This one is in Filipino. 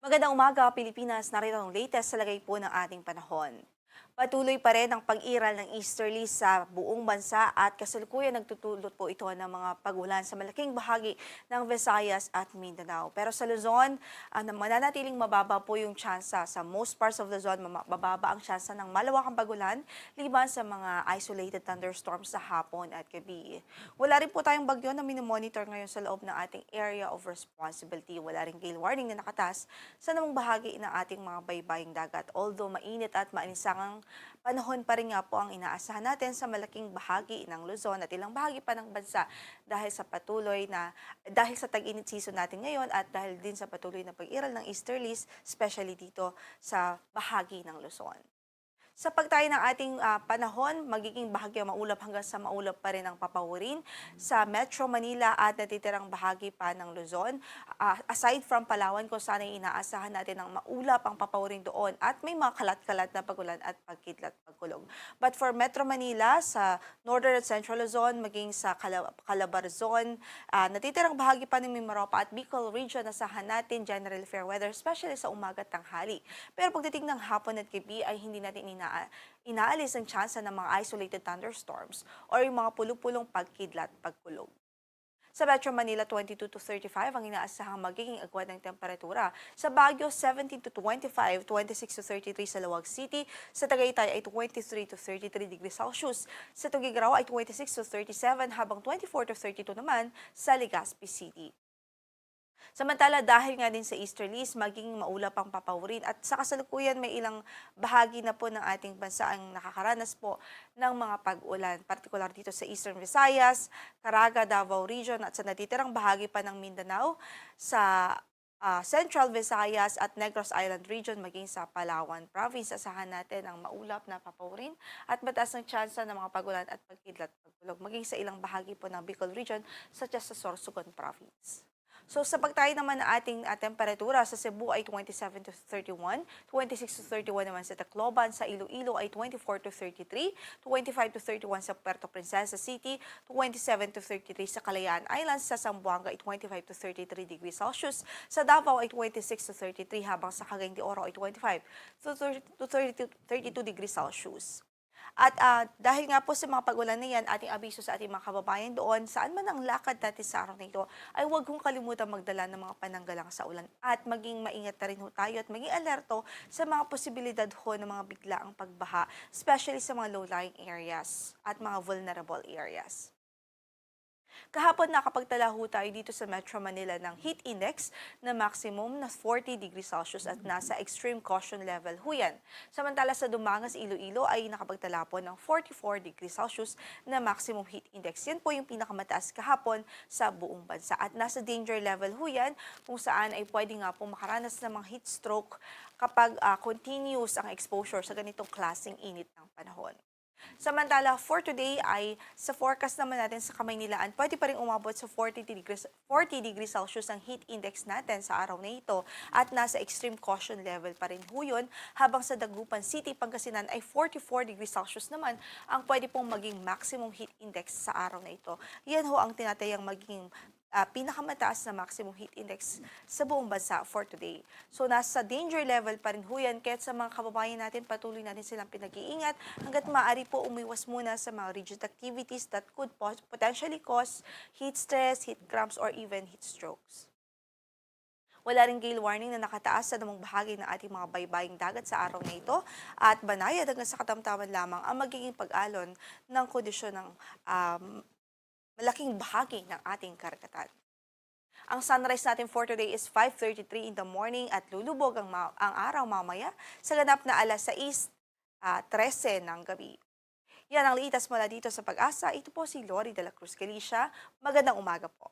Magandang umaga, Pilipinas. Narito ang latest sa lagay po ng ating panahon. Patuloy pa rin ang pag-iral ng easterly sa buong bansa at kasalukuyan nagtutulot po ito ng mga pag-ulan sa malaking bahagi ng Visayas at Mindanao. Pero sa Luzon, mananatiling mababa po yung tsansa. Sa most parts of Luzon, mababa ang tsansa ng malawakang pag-ulan liban sa mga isolated thunderstorms sa hapon at gabi. Wala rin po tayong bagyo na minomonitor ngayon sa loob ng ating area of responsibility. Wala rin gale warning na nakatas sa namang bahagi ng ating mga baybaying dagat. Although mainit at maalinsangang panahon pa rin nga po ang inaasahan natin sa malaking bahagi ng Luzon at ilang bahagi pa ng bansa dahil sa tag-init season natin ngayon at dahil din sa patuloy na pag-iral ng easterlies, especially dito sa bahagi ng Luzon. Sa pagtayo ng ating panahon, magiging bahagyo maulap hanggang sa maulap pa rin ang papawirin sa Metro Manila at natitirang bahagi pa ng Luzon. Aside from Palawan kung saan ay inaasahan natin ang maulap ang papawirin doon at may mga kalat-kalat na pagulan at pagkidlat pagkulog. But for Metro Manila, sa Northern at Central Luzon, maging sa Calabarzon, natitirang bahagi pa ng Mimaropa at Bicol Region, asahan natin general fair weather, especially sa umaga at tanghali. Pero pagdating ng hapon at gabi ay hindi natin inaalis ang tsansa ng mga isolated thunderstorms or yung mga pulupulong pagkidlat pagkulog. Sa Metro Manila, 22 to 35 ang inaasahang magiging agwat ng temperatura. Sa Baguio, 17 to 25, 26 to 33 sa Lawag City. Sa Tagaytay ay 23 to 33 degrees Celsius. Sa Tuguegarao ay 26 to 37 habang 24 to 32 naman sa Legazpi City. Samantala, dahil nga din sa easterlies, maging maulap ang papawirin at sa kasalukuyan may ilang bahagi na po ng ating bansa ang nakakaranas po ng mga pag-ulan, partikular dito sa Eastern Visayas, Caraga, Davao Region at sa natitirang bahagi pa ng Mindanao, sa Central Visayas at Negros Island Region, maging sa Palawan Province. Asahan natin ang maulap na papawirin at mataas ng tsansa ng mga pag-ulan at pagkidlat pagkulog, maging sa ilang bahagi po ng Bicol Region such as sa Sorsogon Province. So sa pagtayo naman ng ating temperatura, sa Cebu ay 27 to 31, 26 to 31 naman sa Tacloban, sa Iloilo ay 24 to 33, 25 to 31 sa Puerto Princesa City, 27 to 33 sa Kalayaan Islands, sa Zamboanga ay 25 to 33 degrees Celsius, sa Davao ay 26 to 33 habang sa Cagayan de Oro ay 25 to 32 degrees Celsius. At dahil nga po sa mga pag-ulan na yan, ating abiso sa ating mga kababayan doon, saan man ang lakad natin sa araw na ito, ay huwag kong kalimutan magdala ng mga pananggalang sa ulan at maging maingat na rin ho tayo at maging alerto sa mga posibilidad ho ng mga biglaang pagbaha, especially sa mga low-lying areas at mga vulnerable areas. Kahapon nakapagtala ho tayo dito sa Metro Manila ng heat index na maximum na 40 degrees Celsius at nasa extreme caution level ho yan. Samantala sa Dumangas, Iloilo ay nakapagtala po ng 44 degrees Celsius na maximum heat index. Yan po yung pinakamataas kahapon sa buong bansa. At nasa danger level ho yan kung saan ay pwede nga po makaranas ng mga heat stroke kapag continuous ang exposure sa ganitong klaseng init ng panahon. Samantala, for today ay sa forecast naman natin sa Kamaynilaan, pwede pa rin umabot sa 40 degrees Celsius ang heat index natin sa araw na ito at nasa extreme caution level pa rin ho yun, habang sa Dagupan City, Pangasinan ay 44 degrees Celsius naman ang pwede pong maging maximum heat index sa araw na ito. Yan ho ang tinatayang maging pinakamataas na maximum heat index sa buong bansa for today. So nasa danger level pa rin ho yan, kaya sa mga kababayan natin patuloy natin silang pinag-iingat hanggat maaari po umiwas muna sa mga rigid activities that could potentially cause heat stress, heat cramps, or even heat strokes. Wala ring gale warning na nakataas sa namang bahagi ng ating mga baybaying dagat sa araw na ito at banayad hanggang sa katamtaman lamang ang magiging pag-alon ng kondisyon ng malaking bahagi ng ating karagatan. Ang sunrise natin for today is 5:33 in the morning at lulubog ang araw mamaya sa ganap na alas 6:13 ng gabi. Yan ang liitas mula dito sa Pag-asa. Ito po si Lori de la Cruz Galicia. Magandang umaga po.